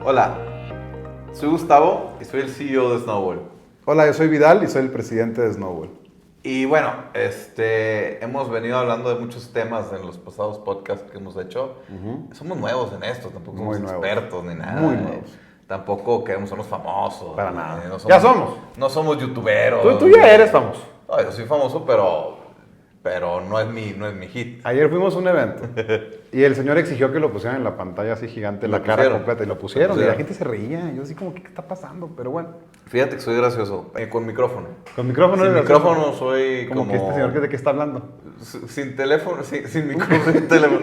Hola, soy Gustavo y soy el CEO de Snowball. Hola, yo soy Vidal y soy el presidente de Snowball. Y bueno, hemos venido hablando de muchos temas en los pasados podcasts que hemos hecho. Somos nuevos en esto, tampoco somos expertos ni nada. Muy nuevos. Tampoco queremos ser los famosos. Para nada. Ya somos. No somos youtuberos. Tú ya eres famoso. No, yo soy famoso, pero no es mi hit. Ayer fuimos a un evento y el señor exigió que lo pusieran en la pantalla así gigante, la cara completa, y lo pusieron. Y la gente se reía. Yo así como, ¿qué está pasando? Pero bueno. Fíjate que soy gracioso. Con micrófono. Con micrófono. Sin micrófono soy como que este señor de qué está hablando. Sin teléfono, sin micrófono.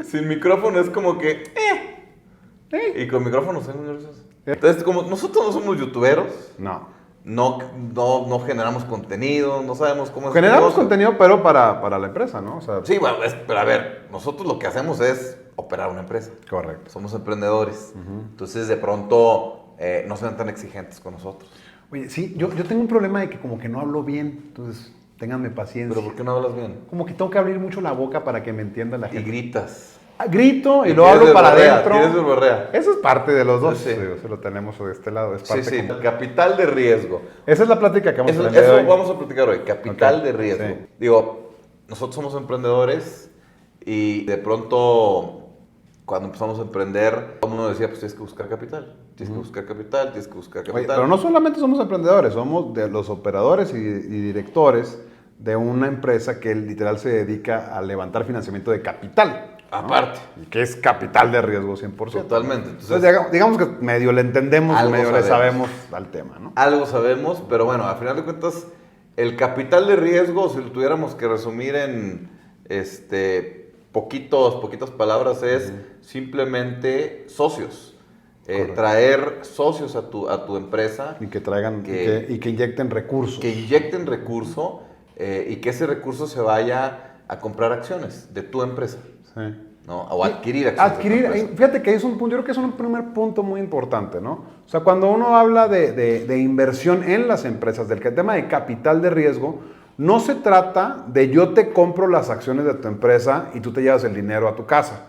Sin micrófono es como que... Y con micrófono soy muy gracioso. Entonces, como nosotros no somos youtuberos... No generamos contenido, no sabemos cómo es. Generamos contenido, pero para la empresa, ¿no? O sea, sí, bueno, pero a ver, nosotros lo que hacemos es operar una empresa. Correcto. Somos emprendedores. Entonces, de pronto, no sean tan exigentes con nosotros. Oye, sí, yo tengo un problema de que como que no hablo bien, entonces ténganme paciencia. ¿Pero por qué no hablas bien? Como que tengo que abrir mucho la boca para que me entienda la gente. Y gritas. Grito y lo hablo para adentro. Tienes verborrea. Eso es parte de los dos. Sí. Eso lo tenemos de este lado. Es parte Sí. Capital de riesgo. Esa es la plática que vamos a tener Eso hoy. vamos a platicar hoy. Capital de riesgo. Sí. Digo, nosotros somos emprendedores y de pronto, cuando empezamos a emprender, todo el mundo decía, pues tienes que buscar capital. Tienes que buscar capital, tienes que buscar capital. Oye, pero no solamente somos emprendedores, somos de los operadores y directores de una empresa que literal se dedica a levantar financiamiento de capital. Aparte. Y que es capital de riesgo 100%. Totalmente. Entonces, digamos que medio le entendemos, medio le sabemos al tema, ¿no? Algo sabemos, pero bueno, al final de cuentas, el capital de riesgo, si lo tuviéramos que resumir en poquitas palabras, es simplemente socios. Traer socios a tu empresa. Y que traigan, y que inyecten recursos. Que inyecten recurso y que ese recurso se vaya a comprar acciones de tu empresa. Sí. ¿No? O adquirir acciones. Fíjate que es yo creo que es un primer punto muy importante, ¿no? O sea, cuando uno habla de inversión en las empresas, del tema de capital de riesgo, no se trata de yo te compro las acciones de tu empresa y tú te llevas el dinero a tu casa.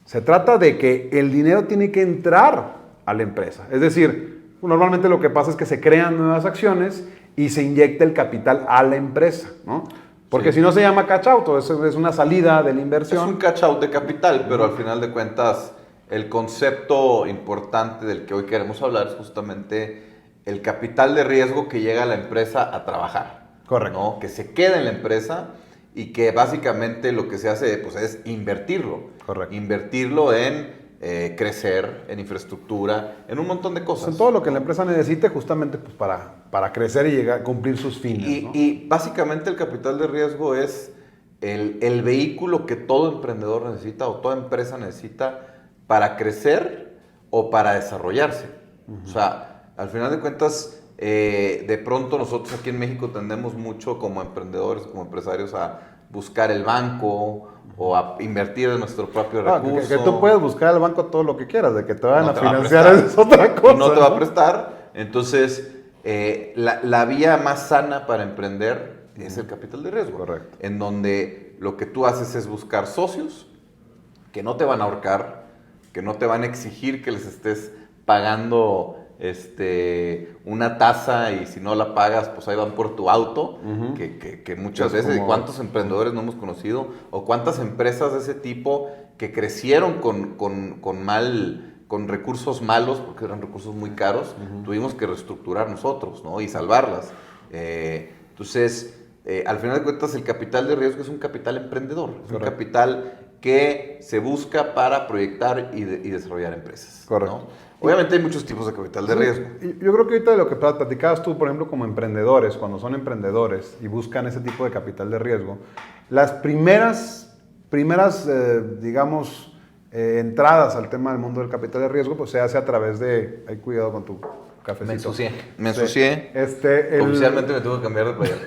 Se trata de que el dinero tiene que entrar a la empresa. Es decir, normalmente lo que pasa es que se crean nuevas acciones y se inyecta el capital a la empresa, ¿no? Porque si no se llama cash out, es una salida de la inversión. Es un cash out de capital, pero al final de cuentas el concepto importante del que hoy queremos hablar es justamente el capital de riesgo que llega a la empresa a trabajar. Correcto. ¿No? Que se queda en la empresa y que básicamente lo que se hace pues, es invertirlo. Correcto. Invertirlo en crecer, en infraestructura, en un montón de cosas. En todo lo que la empresa necesite justamente pues, para crecer y llegar a cumplir sus fines. ¿No? Y básicamente el capital de riesgo es el vehículo que todo emprendedor necesita o toda empresa necesita para crecer o para desarrollarse. O sea, al final de cuentas, de pronto nosotros aquí en México tendemos mucho como emprendedores, como empresarios a buscar el banco o a invertir en nuestro propio recurso. Que tú puedes buscar al banco todo lo que quieras, de que te vayan a financiar es otra cosa. No te va a prestar. Entonces, la vía más sana para emprender es el capital de riesgo. Correcto. En donde lo que tú haces es buscar socios que no te van a ahorcar, que no te van a exigir que les estés pagando una tasa y si no la pagas, pues ahí van por tu auto, que muchas veces, ¿cuántos emprendedores no hemos conocido? O cuántas empresas de ese tipo que crecieron con recursos malos, porque eran recursos muy caros, tuvimos que reestructurar nosotros, ¿no? Y salvarlas. Entonces, al final de cuentas, el capital de riesgo es un capital emprendedor, es un capital que se busca para proyectar y desarrollar empresas. Correcto. ¿No? Obviamente hay muchos tipos de capital de riesgo. Yo creo que ahorita de lo que platicabas tú, por ejemplo, como emprendedores, cuando son emprendedores y buscan ese tipo de capital de riesgo, las primeras digamos, entradas al tema del mundo del capital de riesgo, pues se hace a través de, hay cuidado con tu cafecito. Me ensucié. Oficialmente me tuve que cambiar de playera.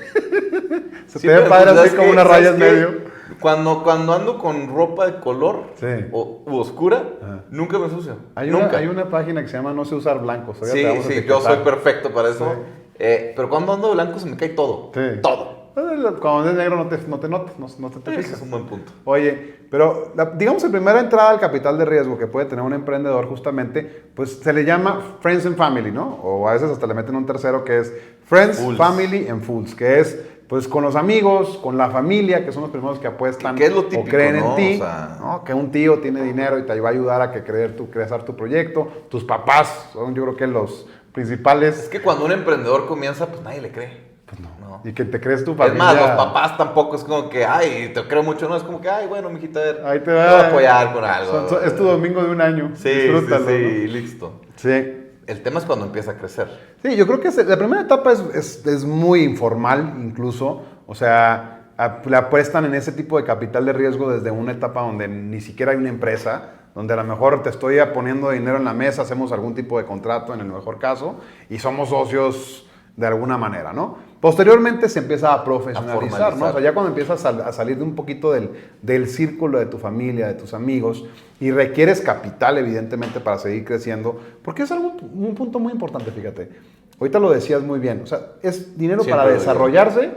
Se te ve padre así como una raya en medio. Cuando ando con ropa de color u oscura, nunca me ensucio. Hay una página que se llama No sé usar blancos. Sí, yo soy perfecto para eso. Pero cuando ando de blanco se me cae todo. Sí. Todo. cuando es negro no te notas, no te Ese fijas. es un buen punto. Oye, pero digamos la primera entrada al capital de riesgo que puede tener un emprendedor justamente, pues se le llama Friends and Family, ¿no? O a veces hasta le meten un tercero que es Friends, Fools. Family and Fools, que es pues con los amigos, con la familia, que son los primeros que apuestan Que es lo típico, o creen ¿no? en ti, O sea, ¿no? Que un tío tiene dinero y te va a ayudar a que crear tu proyecto. Tus papás son yo creo que los principales. es que cuando un emprendedor comienza, pues nadie le cree. Pues no. No. Y que te crees tu Es familia. más, los papás tampoco es como que, ay, te creo mucho, no, es como que, ay, bueno, mijita, a ver, Ahí te voy va. a apoyar con algo. Es tu domingo de un año. Sí, Disfrútalo, sí, ¿no? listo. Sí. El tema es cuando empieza a crecer. Sí, yo creo que la primera etapa es muy informal incluso. O sea, le apuestan en ese tipo de capital de riesgo desde una etapa donde ni siquiera hay una empresa, donde a lo mejor te estoy poniendo dinero en la mesa, hacemos algún tipo de contrato en el mejor caso y somos socios de alguna manera, ¿no? Posteriormente se empieza a profesionalizar, ¿no? O sea, ya cuando empiezas a salir de un poquito del círculo de tu familia, de tus amigos, y requieres capital, evidentemente, para seguir creciendo, porque es un punto muy importante, fíjate. Ahorita lo decías muy bien, o sea, es dinero Siempre para lo digo. desarrollarse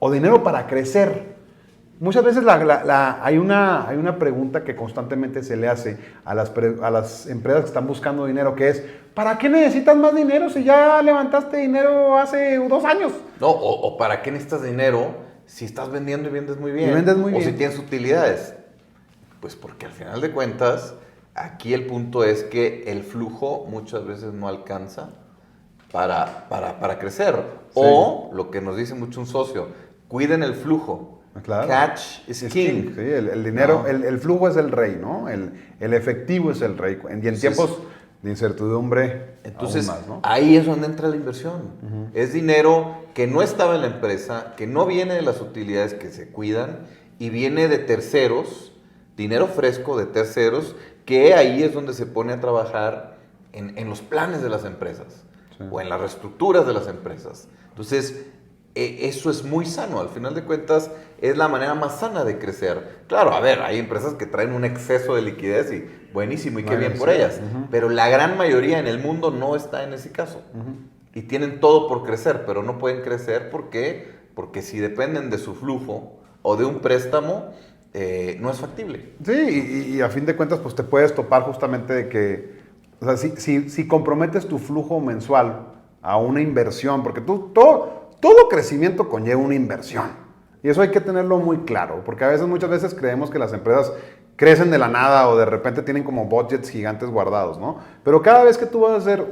o dinero para crecer. Muchas veces hay una pregunta que constantemente se le hace a las empresas que están buscando dinero, que es, ¿para qué necesitas más dinero si ya levantaste dinero hace 2 años? No, o ¿para qué necesitas dinero si estás vendiendo y vendes muy bien? Y vendes muy o bien. si tienes utilidades. Pues porque al final de cuentas, aquí el punto es que el flujo muchas veces no alcanza para crecer. Sí. O, lo que nos dice mucho un socio, cuiden el flujo. Claro. Catch is Es king. Sí, el dinero, No. el flujo es el rey, ¿no? El efectivo es el rey. Y en Entonces, tiempos de incertidumbre, Entonces, aún más, ¿no? ahí es donde entra la inversión. Es dinero que no estaba en la empresa, que no viene de las utilidades que se cuidan y viene de terceros, dinero fresco de terceros, que ahí es donde se pone a trabajar en los planes de las empresas o en las reestructuras de las empresas. Entonces, eso es muy sano. Al final de cuentas, es la manera más sana de crecer. Claro, a ver, hay empresas que traen un exceso de liquidez y buenísimo y qué bien por ellas. Pero la gran mayoría en el mundo no está en ese caso. Y tienen todo por crecer, pero no pueden crecer porque si dependen de su flujo o de un préstamo, no es factible. Sí, y a fin de cuentas, pues te puedes topar justamente de que, o sea, si comprometes tu flujo mensual a una inversión, porque todo crecimiento conlleva una inversión. Y eso hay que tenerlo muy claro, porque muchas veces creemos que las empresas crecen de la nada o de repente tienen como budgets gigantes guardados, ¿no? Pero cada vez que tú vas a hacer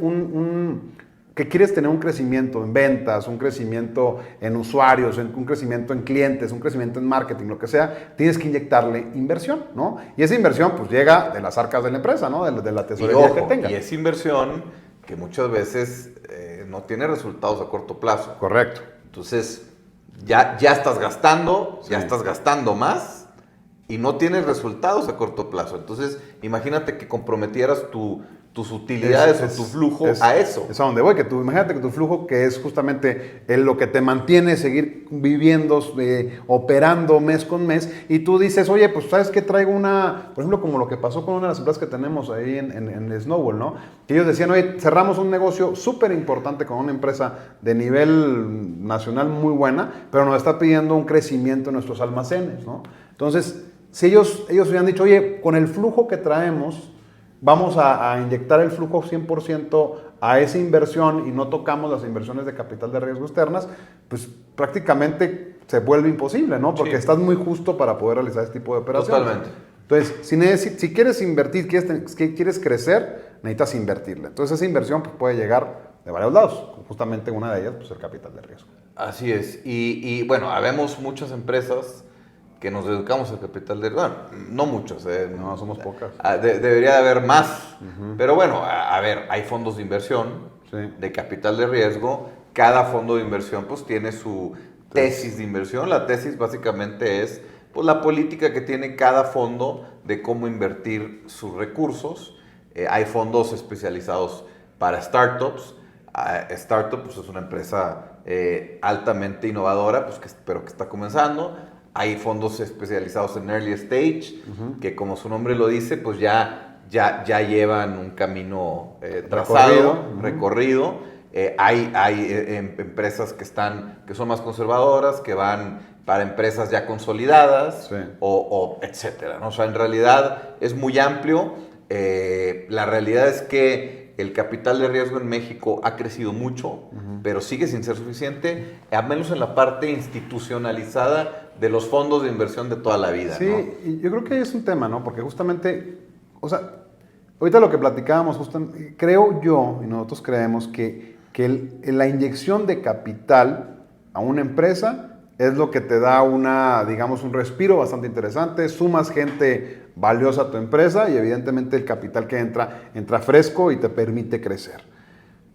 que quieres tener un crecimiento en ventas, un crecimiento en usuarios, un crecimiento en clientes, un crecimiento en marketing, lo que sea, tienes que inyectarle inversión, ¿no? Y esa inversión pues llega de las arcas de la empresa, ¿no? De la Y, tesorería ojo, que tenga. y es inversión que muchas veces no tiene resultados a corto plazo. Correcto. Entonces, ya estás gastando, Sí. ya estás gastando más y no tienes resultados a corto plazo. Entonces, imagínate que comprometieras tus utilidades o tu flujo a eso. Es a donde voy, imagínate que tu flujo, que es justamente lo que te mantiene seguir viviendo, operando mes con mes, y tú dices, oye, pues sabes que traigo por ejemplo, como lo que pasó con una de las empresas que tenemos ahí en Snowball, ¿no? Que ellos decían, oye, cerramos un negocio súper importante con una empresa de nivel nacional muy buena, pero nos está pidiendo un crecimiento en nuestros almacenes, ¿no? Entonces, si ellos hubieran dicho, oye, con el flujo que traemos, vamos a inyectar el flujo 100% a esa inversión y no tocamos las inversiones de capital de riesgo externas, pues prácticamente se vuelve imposible, ¿no? Porque Sí. estás muy justo para poder realizar este tipo de operaciones. Totalmente. Entonces, si quieres invertir, quieres crecer, necesitas invertirle. Entonces esa inversión pues, puede llegar de varios lados. Justamente una de ellas, pues el capital de riesgo. Así es. Y bueno, habemos muchas empresas que nos dedicamos al capital de riesgo. Bueno, no muchos. No, somos pocas. Debería de haber más. Pero bueno, a ver, hay fondos de inversión, Sí. de capital de riesgo. Cada fondo de inversión pues tiene su tesis de inversión. La tesis básicamente es pues, la política que tiene cada fondo de cómo invertir sus recursos. Hay fondos especializados para startups. Startup pues, es una empresa altamente innovadora, pues, pero que está comenzando. Hay fondos especializados en early stage, que como su nombre lo dice, pues ya llevan un camino trazado, recorrido. Empresas que son más conservadoras, que van para empresas ya consolidadas, Sí. o etcétera, ¿no? O sea, en realidad es muy amplio. La realidad es que el capital de riesgo en México ha crecido mucho, pero sigue sin ser suficiente, al menos en la parte institucionalizada de los fondos de inversión de toda la vida, Sí, ¿no? y yo creo que es un tema, ¿no? Porque justamente, o sea, ahorita lo que platicábamos, creo yo, y nosotros creemos la inyección de capital a una empresa es lo que te da digamos, un respiro bastante interesante, sumas gente valiosa a tu empresa y evidentemente el capital que entra fresco y te permite crecer.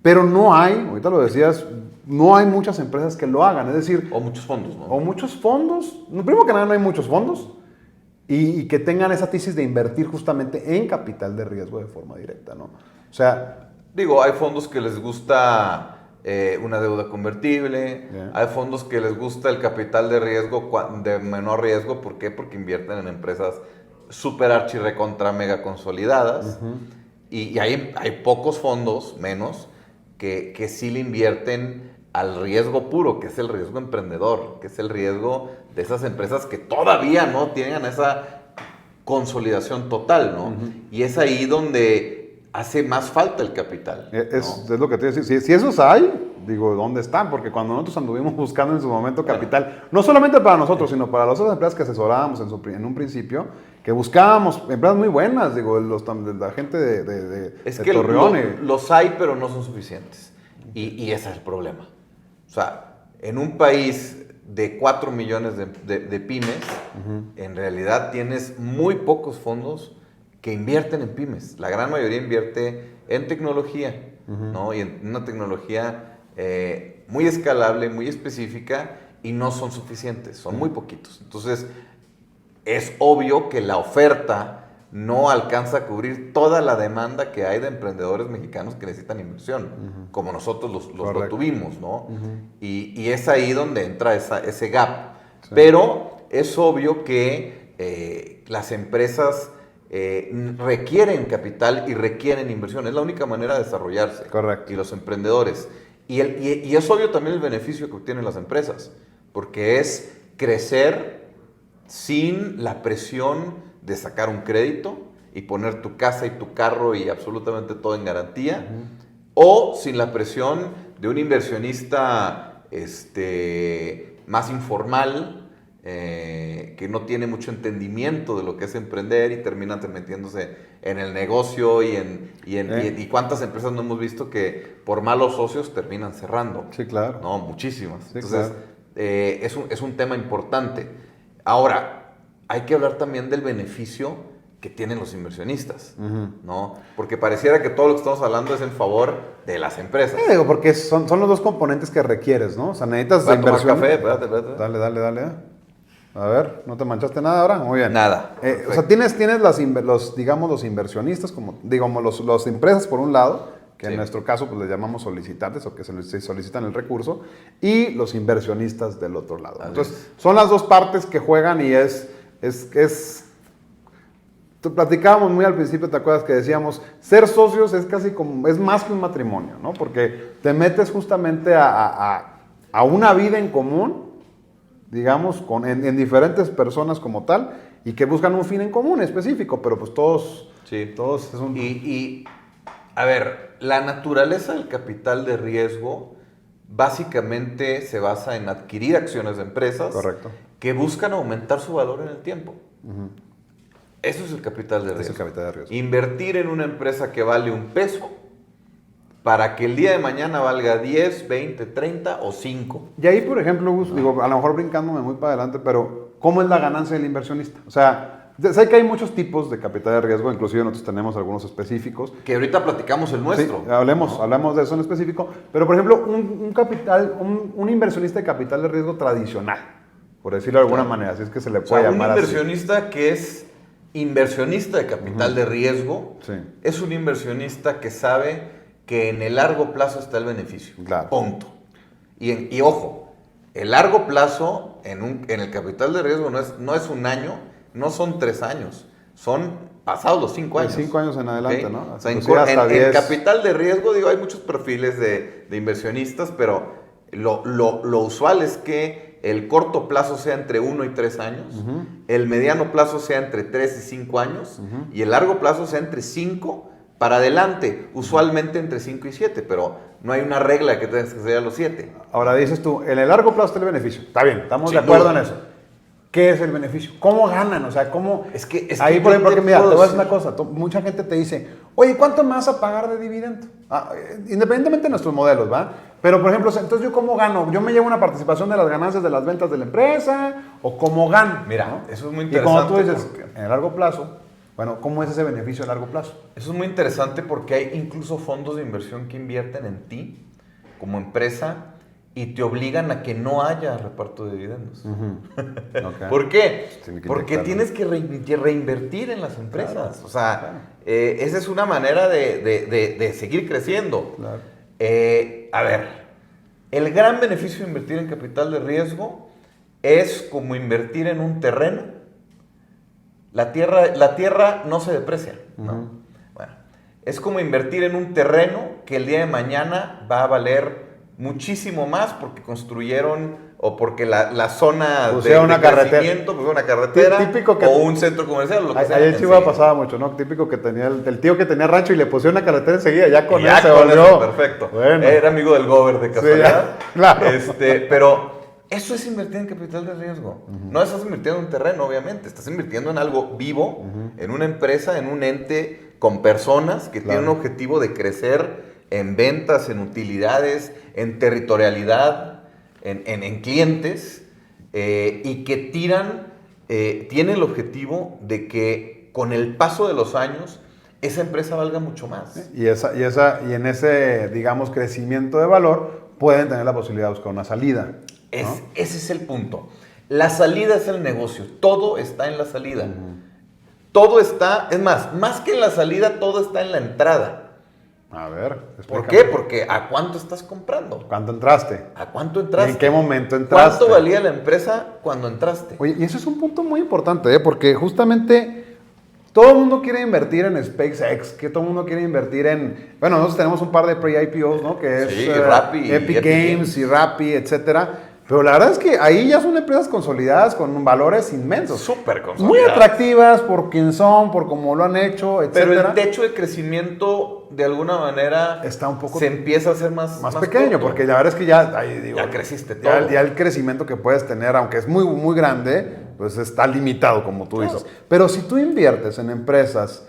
Pero no hay, ahorita lo decías, no hay muchas empresas que lo hagan, es decir... O muchos fondos, ¿no? O muchos fondos, primero que nada no hay muchos fondos y que tengan esa tesis de invertir justamente en capital de riesgo de forma directa, ¿no? O sea... Digo, hay fondos que les gusta una deuda convertible, Yeah. hay fondos que les gusta el capital de riesgo de menor riesgo, ¿por qué? Porque invierten en empresas super archi recontra mega consolidadas, y hay pocos fondos, menos, que sí le invierten al riesgo puro, que es el riesgo emprendedor, que es el riesgo de esas empresas que todavía no tienen esa consolidación total, ¿no? Y es ahí donde hace más falta el capital, ¿no? Es lo que te iba a decir. Si esos hay, digo, ¿dónde están? Porque cuando nosotros anduvimos buscando en su momento capital, no solamente para nosotros, sino para las otras empresas que asesorábamos en un principio, que buscábamos empresas muy buenas, digo, la gente de Torreón. Los hay, pero no son suficientes. Y ese es el problema. O sea, en un país de 4 millones de pymes, en realidad tienes muy pocos fondos que invierten en pymes. La gran mayoría invierte en tecnología, ¿no? Y en una tecnología muy escalable, muy específica, y no son suficientes, son muy poquitos. Entonces, es obvio que la oferta no alcanza a cubrir toda la demanda que hay de emprendedores mexicanos que necesitan inversión, como nosotros lo tuvimos, ¿no? Y es ahí donde entra ese gap. Sí. Pero es obvio que las empresas requieren capital y requieren inversión. Es la única manera de desarrollarse. Correcto. Y los emprendedores. Y es obvio también el beneficio que obtienen las empresas, porque es crecer sin la presión de sacar un crédito y poner tu casa y tu carro y absolutamente todo en garantía, o sin la presión de un inversionista más informal, que no tiene mucho entendimiento de lo que es emprender y termina metiéndose en el negocio y cuántas empresas no hemos visto que por malos socios terminan cerrando. Sí, claro. No, muchísimas. Sí, entonces, claro. Es un tema importante. Ahora, hay que hablar también del beneficio que tienen los inversionistas, ¿no? Porque pareciera que todo lo que estamos hablando es en favor de las empresas. Digo, porque son los dos componentes que requieres, ¿no? O sea, necesitas ¿Voy a tomar inversión. café? Espérate. Dale. A ver, ¿no te manchaste nada ahora? Muy bien. Nada. O sea, tienes los inversionistas, como digamos, las empresas por un lado, que en nuestro caso pues les llamamos solicitantes o que se solicitan el recurso, y los inversionistas del otro lado. Entonces, son las dos partes que juegan y platicábamos muy al principio, ¿te acuerdas que decíamos? Ser socios es casi como, es más que un matrimonio, ¿no? Porque te metes justamente a una vida en común, digamos, en diferentes personas como tal, y que buscan un fin en común específico, pero pues todos es un... A ver, la naturaleza del capital de riesgo básicamente se basa en adquirir acciones de empresas. Correcto. Que buscan aumentar su valor en el tiempo. Eso es el capital de riesgo. Es el capital de riesgo. Invertir en una empresa que vale $1 para que el día de mañana valga 10, 20, 30 o 5. Y ahí, por ejemplo, Gus, digo, a lo mejor brincándome muy para adelante, pero ¿cómo es la ganancia del inversionista? O sea, sé que hay muchos tipos de capital de riesgo, inclusive nosotros tenemos algunos específicos. Que ahorita platicamos el nuestro. Sí, hablemos de eso en específico. Pero, por ejemplo, un inversionista de capital de riesgo tradicional, por decirlo de alguna manera, así es que se le puede llamar así. Un inversionista que es inversionista de capital de riesgo, es un inversionista que sabe que en el largo plazo está el beneficio. Claro. Punto. Y ojo, el largo plazo en el capital de riesgo no es un año, no son 3 años, son pasados los 5 años. De 5 años en adelante, ¿Ok? ¿no? O sea, Hasta en 10. capital de riesgo, digo, hay muchos perfiles de inversionistas, pero lo usual es que el corto plazo sea entre 1 y 3 años, el mediano plazo sea entre 3 y 5 años, y el largo plazo sea entre 5 para adelante, usualmente entre 5 y 7, pero no hay una regla que tengas que ser a los 7. Ahora dices tú, en el largo plazo está el beneficio. Está bien, estamos Sin de acuerdo duda. en eso. ¿Qué es el beneficio? ¿Cómo ganan? O sea, ¿cómo...? Ahí, por ejemplo, mira, te voy a decir una cosa. Mucha gente te dice, oye, ¿cuánto me vas a pagar de dividendo? Independientemente de nuestros modelos, ¿va? Pero, por ejemplo, entonces, ¿yo cómo gano? ¿Yo me llevo una participación de las ganancias de las ventas de la empresa? ¿O cómo gano? Mira, ¿no? eso es muy Y interesante. como tú dices, en el largo plazo, bueno, ¿cómo es ese beneficio a largo plazo? Eso es muy interesante porque hay incluso fondos de inversión que invierten en ti como empresa y te obligan a que no haya reparto de dividendos. Okay. ¿Por qué? Tiene que Porque inyectarlo. tienes que reinvertir en las empresas. Claro, o sea, claro. Esa es una manera de seguir creciendo. Claro. A ver, el gran beneficio de invertir en capital de riesgo es como invertir en un terreno. La tierra no se deprecia, ¿no? Bueno, es como invertir en un terreno que el día de mañana va a valer muchísimo más porque construyeron o porque la zona Pusieron una carretera. crecimiento, pues una carretera Típico que- o un centro comercial, lo que sea. Ahí en Chihuahua Sí. pasaba mucho, ¿no? Típico que tenía el tío que tenía rancho y le pusieron una carretera enseguida, ya con Y ya él se con volvió. eso, perfecto. Bueno. Era amigo del gober de casualidad. claro. Pero eso es invertir en capital de riesgo. No estás invirtiendo en un terreno, obviamente. Estás invirtiendo en algo vivo, en una empresa, en un ente con personas que tienen un objetivo de crecer en ventas, en utilidades, en territorialidad, en clientes, y que tienen el objetivo de que con el paso de los años esa empresa valga mucho más. Y en ese, digamos, crecimiento de valor, pueden tener la posibilidad de buscar una salida. ¿no? Ese es el punto. La salida es el negocio. Todo está en la salida. Todo está, es más que en la salida, todo está en la entrada. A ver, ¿Por explícame. qué? Porque ¿a cuánto estás comprando? ¿Cuánto entraste? ¿A cuánto entraste? ¿En qué momento entraste? ¿Cuánto valía la empresa cuando entraste? Oye, y eso es un punto muy importante, porque justamente todo el mundo quiere invertir en SpaceX, que todo el mundo quiere invertir en... Bueno, nosotros tenemos un par de pre-IPOs, ¿no? Que es Sí, Rappi, Epic Epic Games Games. y Rappi, etcétera. Pero la verdad es que ahí ya son empresas consolidadas con valores inmensos. Súper Muy consolidadas. atractivas por quién son, por cómo lo han hecho, Pero etcétera. el techo de crecimiento, de alguna manera, Está un poco se empieza a hacer más pequeño, corto. porque la verdad es que ya, ahí digo, Ya creciste ya, todo. ya el crecimiento que puedes tener, aunque es muy, muy grande, pues está limitado, como tú dices. Pero si tú inviertes en empresas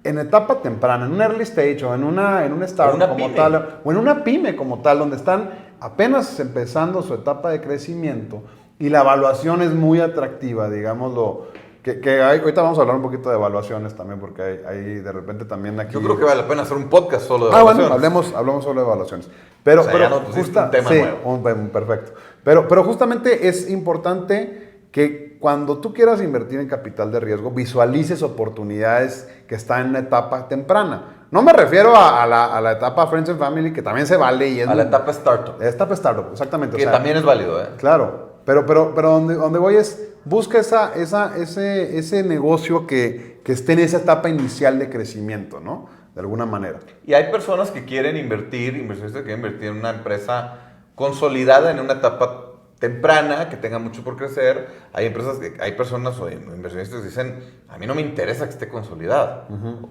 en etapa temprana, en un early stage o en un startup una como pyme. tal, o en una pyme como tal, donde están apenas empezando su etapa de crecimiento y la evaluación es muy atractiva, digámoslo, ahorita vamos a hablar un poquito de evaluaciones también, porque hay de repente también aquí... Yo creo que vale la pena hacer un podcast solo de Bueno, evaluaciones. hablemos solo de evaluaciones. Pero, O sea, ya nos pusiste un tema nuevo. Perfecto. Pero justamente es importante que cuando tú quieras invertir en capital de riesgo, visualices oportunidades que están en una etapa temprana. No me refiero a la etapa Friends and Family, que también se vale y es... A la etapa startup, Etapa startup, exactamente. que también es válido, ¿eh? Claro, pero donde voy es, busca ese negocio que esté en esa etapa inicial de crecimiento, ¿no? De alguna manera. Y hay personas que quieren inversionistas que quieren invertir en una empresa consolidada en una etapa temprana, que tenga mucho por crecer. Hay personas o inversionistas que dicen, a mí no me interesa que esté consolidada.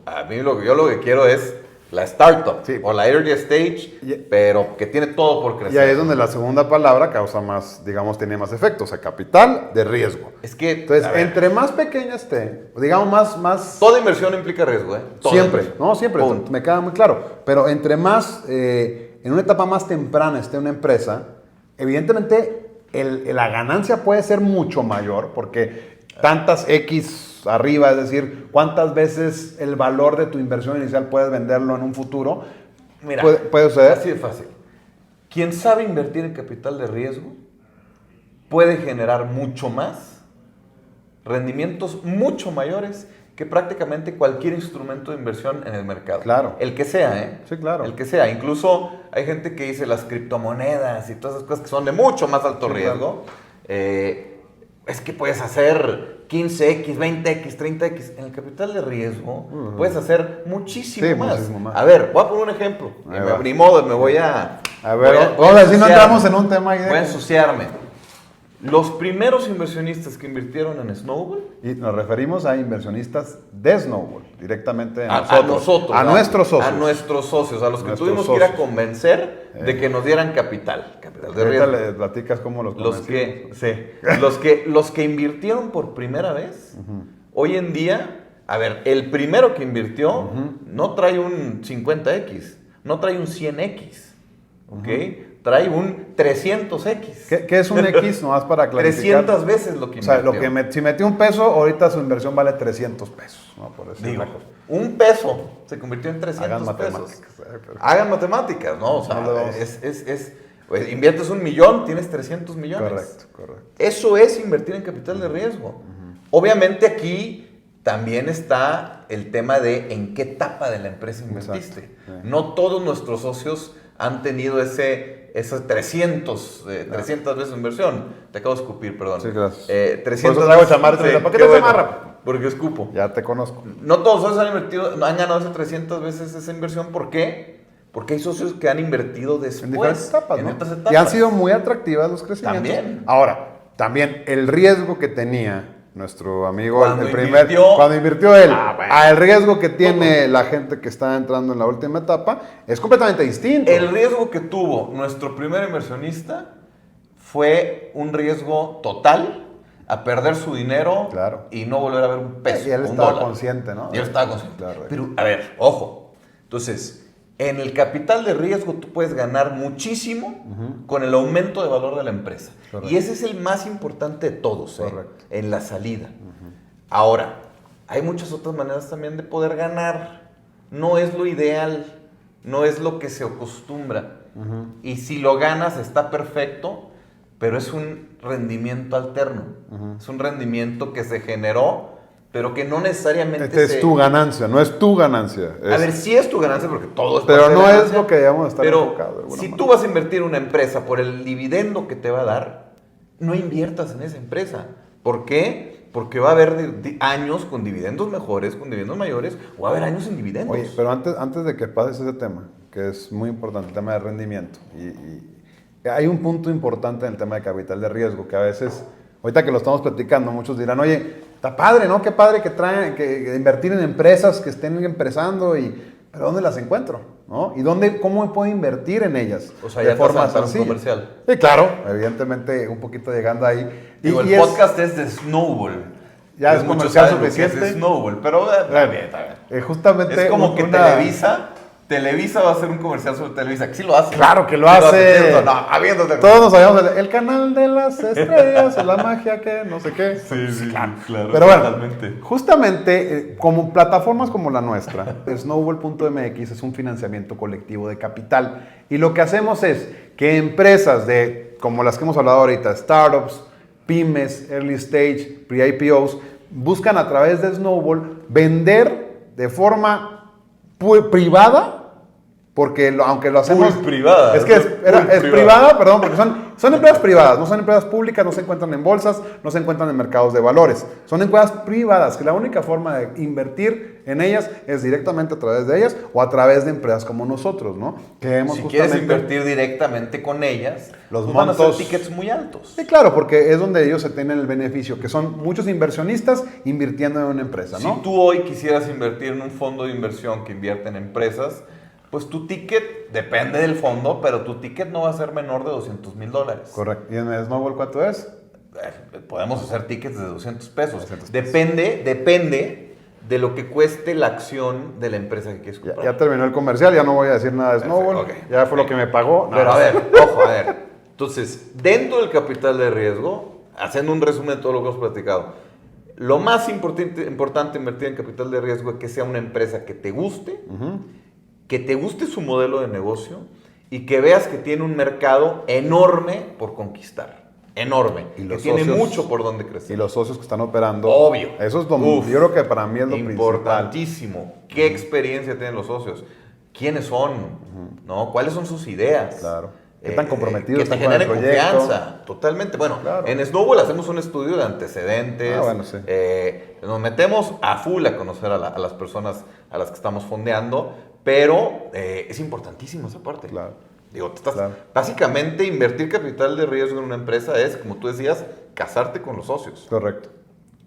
A mí lo que quiero es la startup o la early stage, pero que tiene todo por crecer. Y ahí es donde la segunda palabra causa más, digamos, tiene más efecto, o sea, capital de riesgo. Es que, Entonces, a ver, entre más pequeña esté, digamos más... toda inversión implica riesgo, ¿eh? Toda Siempre, inversión. no, siempre, Punto. me queda muy claro. Pero entre más, en una etapa más temprana esté una empresa, evidentemente la ganancia puede ser mucho mayor, porque tantas X arriba, es decir, cuántas veces el valor de tu inversión inicial puedes venderlo en un futuro, Mira, puede suceder. así de fácil. Quien sabe invertir en capital de riesgo puede generar mucho más, rendimientos mucho mayores que prácticamente cualquier instrumento de inversión en el mercado. Claro. El que sea, ¿eh? Sí, claro. El que sea. Incluso hay gente que dice las criptomonedas y todas esas cosas que son de mucho más alto riesgo. es que puedes hacer 15x, 20x, 30x. En el capital de riesgo puedes hacer muchísimo más. A ver, voy a poner un ejemplo. Ni modo, me voy a... A ver, ahora sí no entramos en un tema ahí de... Voy a ensuciarme. Los primeros inversionistas que invirtieron en Snowball... Y nos referimos a inversionistas de Snowball, directamente a nosotros. A nuestros socios. A nuestros socios, a los que tuvimos que ir a convencer de que nos dieran capital de riesgo. Ahorita le platicas cómo los convencimos. Los que invirtieron por primera vez, hoy en día, a ver, el primero que invirtió no trae un 50x, no trae un 100x, ¿ok? Trae un 300x. ¿Qué es un X? Nomás para clarificar. 300 veces lo que invirtió. O sea, si metió un peso, ahorita su inversión vale 300 pesos. ¿No? Por Digo, un peso se convirtió en 300 pesos. Hagan matemáticas, ¿no? O sea, pues, inviertes 1 millón, tienes 300 millones. Correcto. Eso es invertir en capital de riesgo. Obviamente aquí también está el tema de en qué etapa de la empresa invertiste. No todos nuestros socios han tenido esos 300 veces de inversión. Te acabo de escupir, perdón. Sí, gracias. 300 veces. ¿Para qué te amarra? Porque escupo. Ya te conozco. No todos los socios han ganado esas 300 veces esa inversión. ¿Por qué? Porque hay socios que han invertido después. En diferentes etapas, en ¿no? otras etapas. Y han sido muy atractivas los crecimientos. También. Ahora, también el riesgo que tenía nuestro amigo, cuando invirtió él, al riesgo que tiene la gente que está entrando en la última etapa, es completamente distinto. El riesgo que tuvo nuestro primer inversionista fue un riesgo total a perder su dinero y no volver a ver un peso. Y él estaba consciente, ¿no? Y él estaba consciente. Claro. Pero, a ver, ojo. Entonces, en el capital de riesgo tú puedes ganar muchísimo con el aumento de valor de la empresa. Correcto. Y ese es el más importante de todos, en la salida. Ahora, hay muchas otras maneras también de poder ganar. No es lo ideal, no es lo que se acostumbra. Y si lo ganas está perfecto, pero es un rendimiento alterno. Es un rendimiento que se generó, pero que no necesariamente es tu ganancia, no es tu ganancia. A ver, sí es tu ganancia porque todo es pero no es lo que debemos estar enfocado. Si tú vas a invertir en una empresa por el dividendo que te va a dar, no inviertas en esa empresa. ¿Por qué? Porque va a haber años con dividendos mejores, con dividendos mayores, o va a haber años sin dividendos. Oye, pero antes de que pases ese tema, que es muy importante, el tema de rendimiento, y hay un punto importante en el tema de capital de riesgo, que a veces, ahorita que lo estamos platicando, muchos dirán, oye, está padre, ¿no? Qué padre que invertir en empresas que estén empezando, pero ¿dónde las encuentro? ¿No? ¿Y cómo puedo invertir en ellas? O sea, de forma sencilla. Comercial. Sí, claro, evidentemente un poquito llegando ahí. Digo, el podcast es de Snowball. Ya es comercial suficiente. Es Snowball, pero está bien. Justamente es como que Televisa va a hacer un comercial sobre Televisa, que sí lo hace. Claro que lo hace. Todos nos sabíamos el canal de las estrellas, la magia que no sé qué. Sí, claro. Pero bueno, justamente como plataformas como la nuestra, Snowball.mx es un financiamiento colectivo de capital. Y lo que hacemos es que empresas como las que hemos hablado ahorita, startups, pymes, early stage, pre-IPOs, buscan a través de Snowball vender de forma privada, porque aunque lo hacemos... Muy privada. Es que es privada, perdón, porque son empresas privadas, no son empresas públicas, no se encuentran en bolsas, no se encuentran en mercados de valores. Son empresas privadas, que la única forma de invertir en ellas es directamente a través de ellas o a través de empresas como nosotros, ¿no? Si quieres invertir directamente con ellas, los pues montos, van a ser tickets muy altos. Sí, claro, porque es donde ellos se tienen el beneficio, que son muchos inversionistas invirtiendo en una empresa, ¿no? Si tú hoy quisieras invertir en un fondo de inversión que invierte en empresas, pues tu ticket, depende del fondo, pero tu ticket no va a ser menor de $200,000. Correcto. ¿Y en Snowball cuánto es? Podemos hacer tickets de 200 pesos. Depende de lo que cueste la acción de la empresa que quieres comprar. Ya terminó el comercial, ya no voy a decir nada de Snowball. Okay. Ya fue lo que me pagó. Pero a ver. Entonces, dentro del capital de riesgo, haciendo un resumen de todo lo que hemos platicado, lo más importante invertir en capital de riesgo es que sea una empresa que te guste, que te guste su modelo de negocio y que veas que tiene un mercado enorme por conquistar. Enorme. Y que tiene mucho por donde crecer. Y los socios que están operando. Obvio. Eso es yo creo que para mí es lo importantísimo. Principal. ¿Qué experiencia tienen los socios? ¿Quiénes son? ¿No? ¿Cuáles son sus ideas? Claro. qué tan comprometidos que te están con el generen proyecto. confianza, totalmente. Bueno, Claro. en Snowball hacemos un estudio de antecedentes. Bueno, sí. Nos metemos a full a conocer a las personas a las que estamos fondeando, pero es importantísimo esa parte. Claro. Digo, Claro. básicamente invertir capital de riesgo en una empresa es, como tú decías, casarte con los socios. Correcto.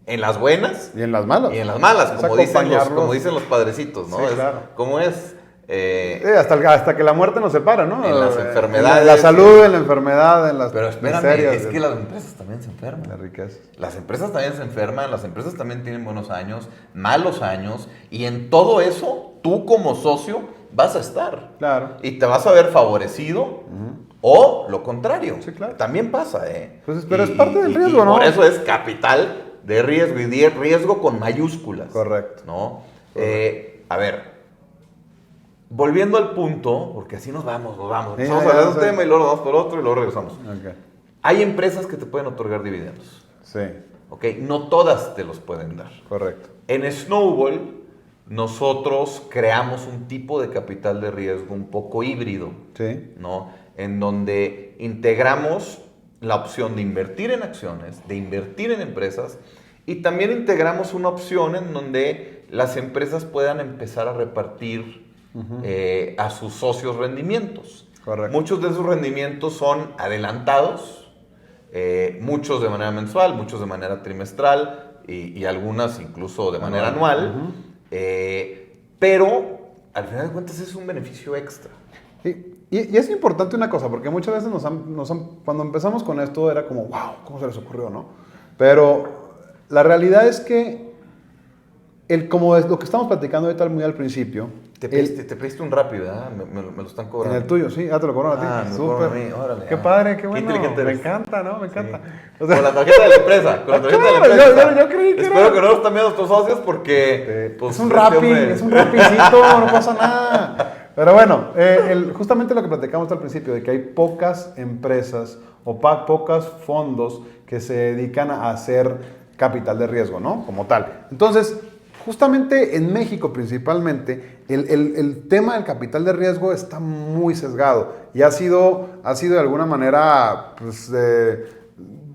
En las buenas Y en las malas. y en las malas, Es como dicen acompañarlos. los padrecitos, ¿no? Sí, claro. ¿Cómo es? Hasta que la muerte nos separa, ¿no? En las enfermedades. En la salud, en la enfermedad, en las Pero espérame, miserias. es que las empresas también se enferman. La riqueza. Las empresas también se enferman, las empresas también tienen buenos años, malos años, y en todo eso, tú como socio vas a estar. Claro. Y te vas a ver favorecido o lo contrario. Sí, claro. También pasa, ¿eh? Pues, pero es parte del riesgo, ¿no? Por eso es capital de riesgo y riesgo con mayúsculas. Correcto. ¿No? A ver, volviendo al punto, porque así nos vamos. Sí, Empezamos a ya, hablar de un ya. tema y luego nos vamos por otro y luego regresamos. Ok. Hay empresas que te pueden otorgar dividendos. Sí, ¿Ok? No todas te los pueden dar. correcto. En Snowball, nosotros creamos un tipo de capital de riesgo un poco híbrido, Sí. ¿no? En donde integramos la opción de invertir en acciones, de invertir en empresas, y también integramos una opción en donde las empresas puedan empezar a repartir a sus socios rendimientos. Correcto. Muchos de esos rendimientos son adelantados, muchos de manera mensual, muchos de manera trimestral y algunas incluso de manera anual. Pero al final de cuentas es un beneficio extra. Sí. Y es importante una cosa, porque muchas veces cuando empezamos con esto era como, wow, ¿cómo se les ocurrió, no? Pero la realidad es que, como es lo que estamos platicando ahorita muy al principio, Te pediste un rápido, ¿verdad? Me lo están en cobrando. el tuyo, sí, ya te lo cobran a ti. Ah, me Súper. cobran a mí, órale, Qué ah. padre, qué Qué bueno. inteligente Me eres. encanta, ¿no? Me encanta. Sí. O sea, Con la tarjeta de la empresa. Con la tarjeta de la claro, empresa. yo creí que Espero era- que no lo estén viendo tus socios porque... pues, es un este Rappi, hombre- es un rapicito, no pasa nada. Pero bueno, justamente lo que platicamos al principio, de que hay pocas empresas o pocos fondos que se dedican a hacer capital de riesgo, ¿no? Como tal. Entonces, justamente en México principalmente, el tema del capital de riesgo está muy sesgado y ha sido de alguna manera, pues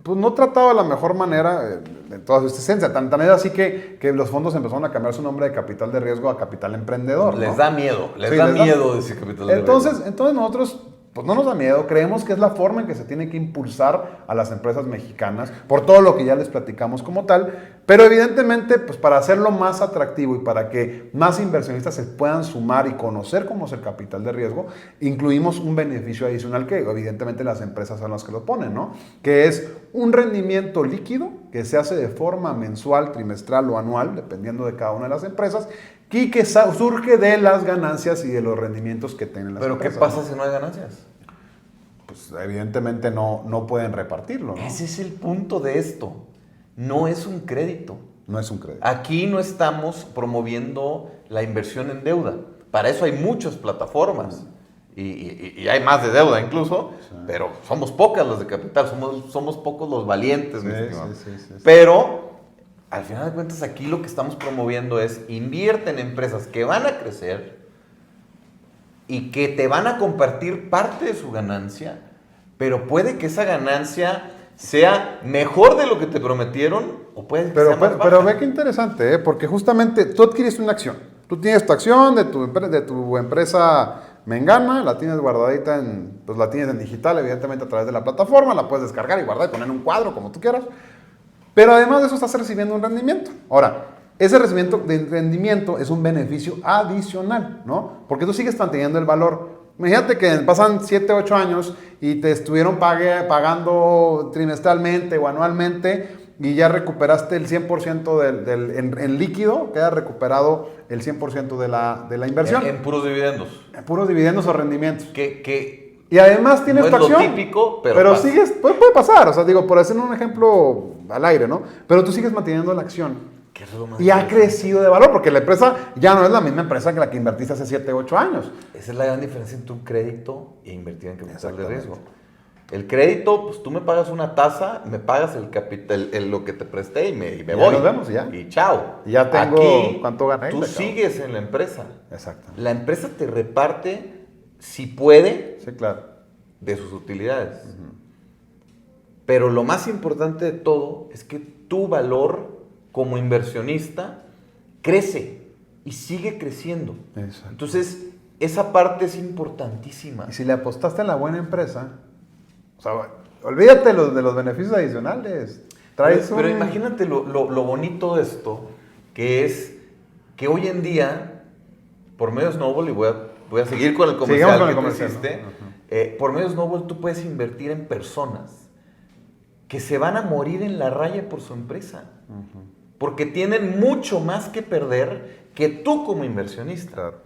no tratado de la mejor manera en toda su existencia. Tan es así que los fondos empezaron a cambiar su nombre de capital de riesgo a capital emprendedor, ¿no? Les da miedo. Les Sí, da les da- miedo decir capital de riesgo. Entonces nosotros, pues no nos da miedo, creemos que es la forma en que se tiene que impulsar a las empresas mexicanas, por todo lo que ya les platicamos como tal, pero evidentemente, pues para hacerlo más atractivo y para que más inversionistas se puedan sumar y conocer cómo es el capital de riesgo, incluimos un beneficio adicional que evidentemente las empresas son las que lo ponen, ¿no? Que es un rendimiento líquido que se hace de forma mensual, trimestral o anual, dependiendo de cada una de las empresas, y que surge de las ganancias y de los rendimientos que tienen las Pero ¿qué empresas. pasa si no hay ganancias? Pues evidentemente no pueden repartirlo, ¿no? Ese es el punto de esto. No es un crédito. No es un crédito. Aquí no estamos promoviendo la inversión en deuda. Para eso hay muchas plataformas. Y hay más de deuda incluso, pero somos pocas las de capital, somos pocos los valientes, mi estimado. sí. Pero, al final de cuentas, aquí lo que estamos promoviendo es invierte en empresas que van a crecer y que te van a compartir parte de su ganancia, pero puede que esa ganancia sea mejor de lo que te prometieron o puede que sea más baja. Pero ve qué interesante, ¿eh? Porque justamente tú adquiriste una acción. Tú tienes tu acción de tu empresa Mengana, la tienes guardadita pues la tienes en digital, evidentemente a través de la plataforma, la puedes descargar y guardar y poner en un cuadro como tú quieras. Pero además de eso estás recibiendo un rendimiento. Ahora, ese rendimiento es un beneficio adicional, ¿no? Porque tú sigues manteniendo el valor. Imagínate que pasan 7, 8 años y te estuvieron pagando trimestralmente o anualmente y ya recuperaste el 100% en líquido, queda recuperado el 100% de la inversión. En puros dividendos. En puros dividendos o rendimientos. Que Y además tienes no tu es lo acción. típico, pero pasa. sigues, puede pasar, o sea, digo, por hacer un ejemplo al aire, ¿no? Pero tú sigues manteniendo la acción. que es lo más Y ha interesante. crecido de valor, porque la empresa ya no es la misma empresa que la que invertiste hace 7, 8 años. Esa es la gran diferencia entre un crédito e invertir en capital de Exactamente. riesgo. El crédito, pues tú me pagas una tasa, me pagas el capital, lo que te presté y me Ya voy. nos vemos, ya. Y chao. Y ya tengo Aquí, cuánto gané y tú me acabo. sigues en la empresa. Exacto. La empresa te reparte, si puede, Sí, claro. de sus utilidades. Pero lo más importante de todo es que tu valor como inversionista crece y sigue creciendo. Exacto. Entonces, esa parte es importantísima. Y si le apostaste a la buena empresa, o sea, olvídate de los beneficios adicionales. Pero imagínate lo bonito de esto, que es que hoy en día, por medio de Snowball, y voy a seguir con el comercial que tú hiciste, por medio de Snowball tú puedes invertir en personas que se van a morir en la raya por su empresa. Porque tienen mucho más que perder que tú como inversionista. Claro.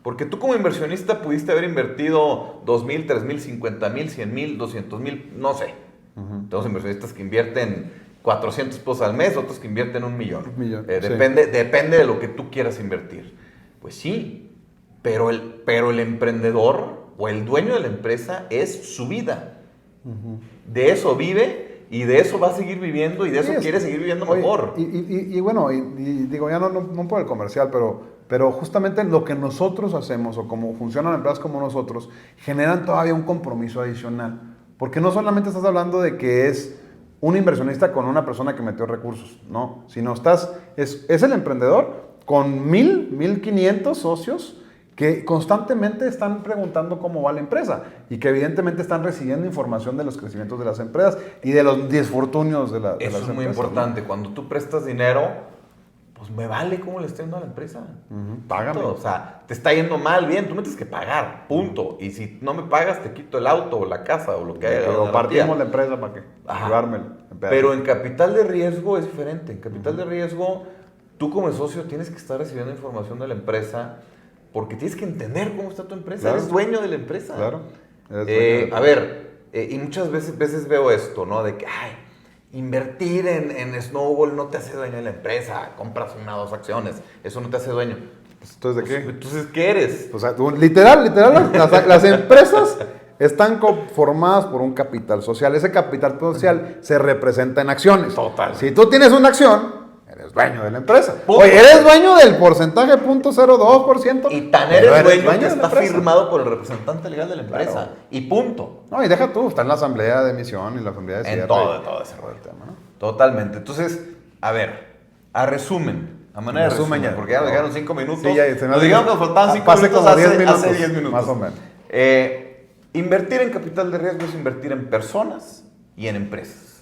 Porque tú como inversionista pudiste haber invertido 2,000, 3,000, 50,000, 100,000, 200,000, no sé. Tenemos inversionistas que invierten 400 pesos al mes, otros que invierten 1,000,000. Depende de lo que tú quieras invertir. Pues sí, pero el emprendedor o el dueño de la empresa es su vida. De eso vive y de eso va a seguir viviendo y de eso quiere seguir viviendo mejor. Y bueno, digo, ya no por el comercial, pero justamente lo que nosotros hacemos o como funcionan empresas como nosotros, generan todavía un compromiso adicional. Porque no solamente estás hablando de que es un inversionista con una persona que metió recursos, no, sino es el emprendedor con 1,500 socios que constantemente están preguntando cómo va la empresa y que evidentemente están recibiendo información de los crecimientos de las empresas y de los disfortunios de las empresas. Eso es muy importante. ¿No? Cuando tú prestas dinero, pues me vale cómo le esté yendo a la empresa. Págame. O sea, te está yendo mal, bien, tú me tienes que pagar, punto. Y si no me pagas, te quito el auto o la casa o lo que haya. O partimos la empresa para que llevármelo. Pero en capital de riesgo es diferente. En capital de riesgo, tú como socio tienes que estar recibiendo información de la empresa porque tienes que entender cómo está tu empresa. Claro. Eres dueño de la empresa. Claro. A ver, y muchas veces veo esto, ¿no? De que, invertir en Snowball no te hace dueño de la empresa. Compras 1 o 2 acciones. Eso no te hace dueño. ¿Entonces de qué? Entonces, ¿qué eres? O sea, literal, las empresas están conformadas por un capital social. Ese capital social se representa en acciones. Total. Si tú tienes una acción, eres dueño de la empresa. Punto. Oye, eres dueño del porcentaje 0.02%. Y tan eres dueño que está firmado por el representante legal de la empresa. Claro. Y punto. No, y deja tú, está en la asamblea de emisión y la asamblea de cierre. En todo ese tema, ¿no? Totalmente. Entonces, a ver, a manera de resumen, ya, porque ya nos quedaron 5 minutos. Sí, ya, se me digamos que nos faltaban 5 minutos, como 10 minutos, hace 10 minutos. Más o menos. Invertir en capital de riesgo es invertir en personas y en empresas.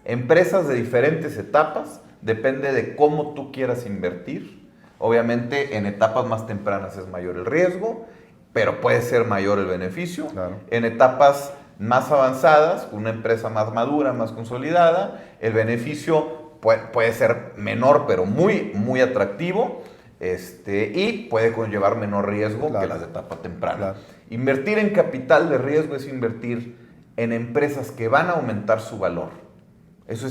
Empresas de diferentes etapas, depende de cómo tú quieras invertir. Obviamente, en etapas más tempranas es mayor el riesgo, pero puede ser mayor el beneficio. Claro. En etapas más avanzadas, una empresa más madura, más consolidada, el beneficio puede ser menor, pero muy, muy atractivo, y puede conllevar menor riesgo que las de etapa temprana. Claro. Invertir en capital de riesgo es invertir en empresas que van a aumentar su valor. Esa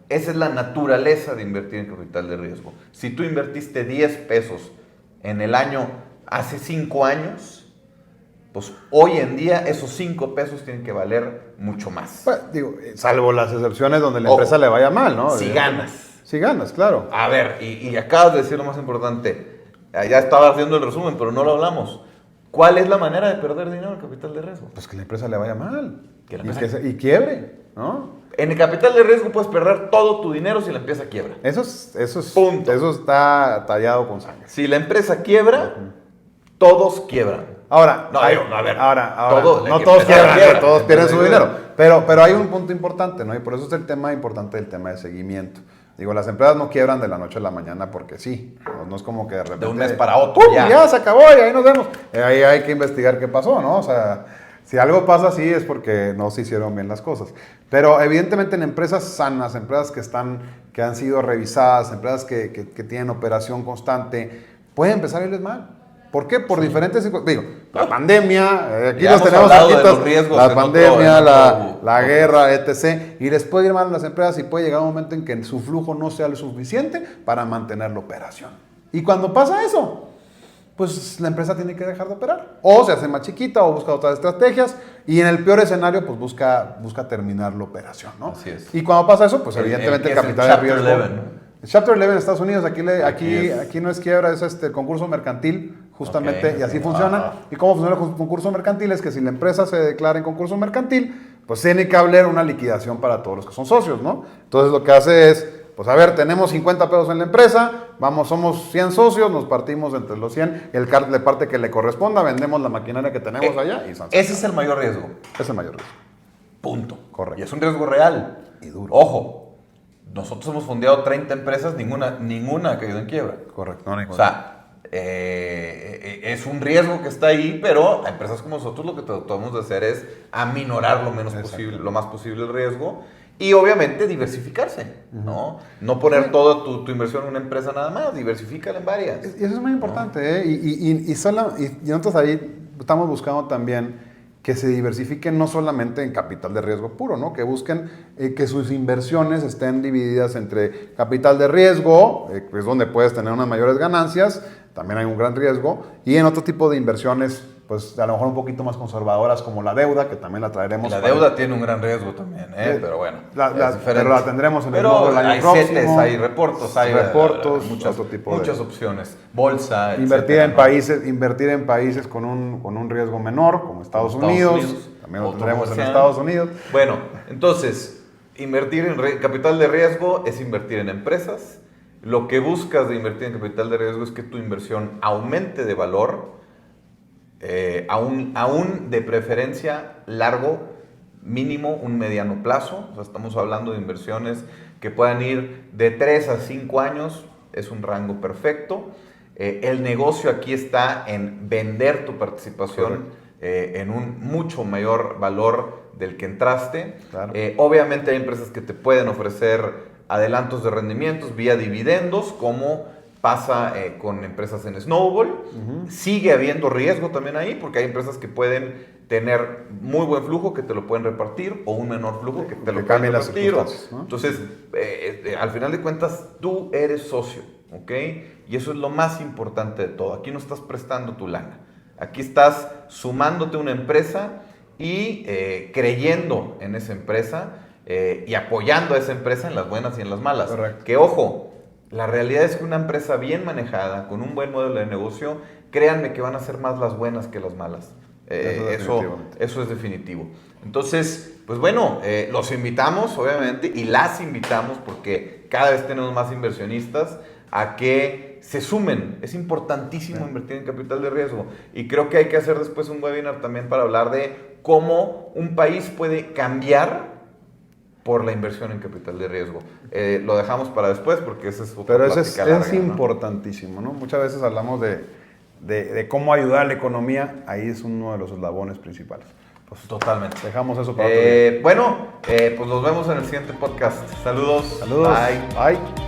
es la naturaleza de invertir en capital de riesgo. Si tú invertiste 10 pesos en el año hace 5 años, pues hoy en día esos 5 pesos tienen que valer mucho más. Pues, digo, salvo las excepciones donde la empresa le vaya mal, ¿no? Si ganas. Si ganas, claro. A ver, y acabas de decir lo más importante. Ya estaba haciendo el resumen, pero no lo hablamos. ¿Cuál es la manera de perder dinero en capital de riesgo? Pues que la empresa le vaya mal. Que la empresa... y quiebre, ¿no? En el capital de riesgo puedes perder todo tu dinero si la empresa quiebra. Eso es punto. Eso está tallado con sangre. Si la empresa quiebra, todos quiebran. Ahora, no todos quiebran, todos pierden su dinero. Pero hay un punto importante, ¿no? Y por eso es el tema importante del tema de seguimiento. Digo, las empresas no quiebran de la noche a la mañana porque sí. No es como que de repente... De un mes para otro. Ya se acabó y ahí nos vemos. Ahí hay que investigar qué pasó, ¿no? O sea, si algo pasa así es porque no se hicieron bien las cosas. Pero evidentemente en empresas sanas, empresas que han sido revisadas, empresas que tienen operación constante, puede empezar a irles mal. ¿Por qué? Por diferentes... Digo, la pandemia, aquí los tenemos aquí, la pandemia, la guerra, etc. Y les puede ir mal a las empresas y puede llegar un momento en que su flujo no sea lo suficiente para mantener la operación. Y cuando pasa eso, pues la empresa tiene que dejar de operar. O se hace más chiquita o busca otras estrategias. Y en el peor escenario, pues busca terminar la operación, ¿no? Así es. Y cuando pasa eso, pues evidentemente el capital de riesgo... Chapter 11 en Estados Unidos, aquí no es quiebra, es concurso mercantil justamente, Ok, y así ok. funciona. ¿Y cómo funciona el concurso mercantil? Es que si la empresa se declara en concurso mercantil, pues tiene que haber una liquidación para todos los que son socios, ¿no? Entonces lo que hace es, pues a ver, tenemos 50 pesos en la empresa, vamos, somos 100 socios, nos partimos entre los 100, el CART le parte que le corresponda, vendemos la maquinaria que tenemos allá y Ese es el mayor riesgo. es el mayor riesgo. Punto. Correcto. Y es un riesgo real. Y duro. Ojo, nosotros hemos fondeado 30 empresas, ninguna ha caído en quiebra. Correcto. O sea, es un riesgo que está ahí, pero a empresas como nosotros lo que tratamos de hacer es aminorar lo menos posible, lo más posible el riesgo y obviamente diversificarse, ¿no? No poner toda tu inversión en una empresa nada más, diversifícala en varias. Y eso es muy importante, ¿eh? Y nosotros ahí estamos buscando también que se diversifiquen no solamente en capital de riesgo puro, ¿no? Que busquen que sus inversiones estén divididas entre capital de riesgo, que es donde puedes tener unas mayores ganancias, también hay un gran riesgo, y en otro tipo de inversiones, pues a lo mejor un poquito más conservadoras como la deuda, que también la traeremos. La deuda tiene un gran riesgo también, pero bueno. Pero la tendremos en el Pero módulo del año hay próximo. CETES, hay reportos, hay muchas, otro tipo muchas opciones. Bolsa, invertir etcétera, en países con un riesgo menor, como Estados Unidos. También lo tendremos en autocomercial. Estados Unidos. Bueno, entonces, invertir en capital de riesgo es invertir en empresas. Lo que buscas de invertir en capital de riesgo es que tu inversión aumente de valor, aún de preferencia largo, mínimo un mediano plazo. O sea, estamos hablando de inversiones que puedan ir de 3 a 5 años, es un rango perfecto. El negocio aquí está en vender tu participación en un mucho mayor valor del que entraste. Claro. Obviamente hay empresas que te pueden ofrecer adelantos de rendimientos vía dividendos, como pasa con empresas en Snowball. Sigue habiendo riesgo también ahí, porque hay empresas que pueden tener muy buen flujo que te lo pueden repartir, o un menor flujo que te lo pueden las repartir. circunstancias, ¿no? Entonces, al final de cuentas, tú eres socio, ¿ok? Y eso es lo más importante de todo. Aquí no estás prestando tu lana. Aquí estás sumándote a una empresa y creyendo en esa empresa y apoyando a esa empresa en las buenas y en las malas. Correcto. Que ojo, la realidad es que una empresa bien manejada, con un buen modelo de negocio, créanme que van a ser más las buenas que las malas. Eso es definitivo. Entonces, pues bueno, los invitamos, obviamente, y las invitamos, porque cada vez tenemos más inversionistas, a que se sumen. Es importantísimo invertir en capital de riesgo. Y creo que hay que hacer después un webinar también para hablar de cómo un país puede cambiar por la inversión en capital de riesgo. Lo dejamos para después, porque ese es otro. Pero eso es importantísimo, ¿no? Muchas veces hablamos de cómo ayudar a la economía, ahí es uno de los eslabones principales. Pues totalmente. Dejamos eso para otro día. Bueno, pues nos vemos en el siguiente podcast. Saludos. Saludos. Bye. Bye.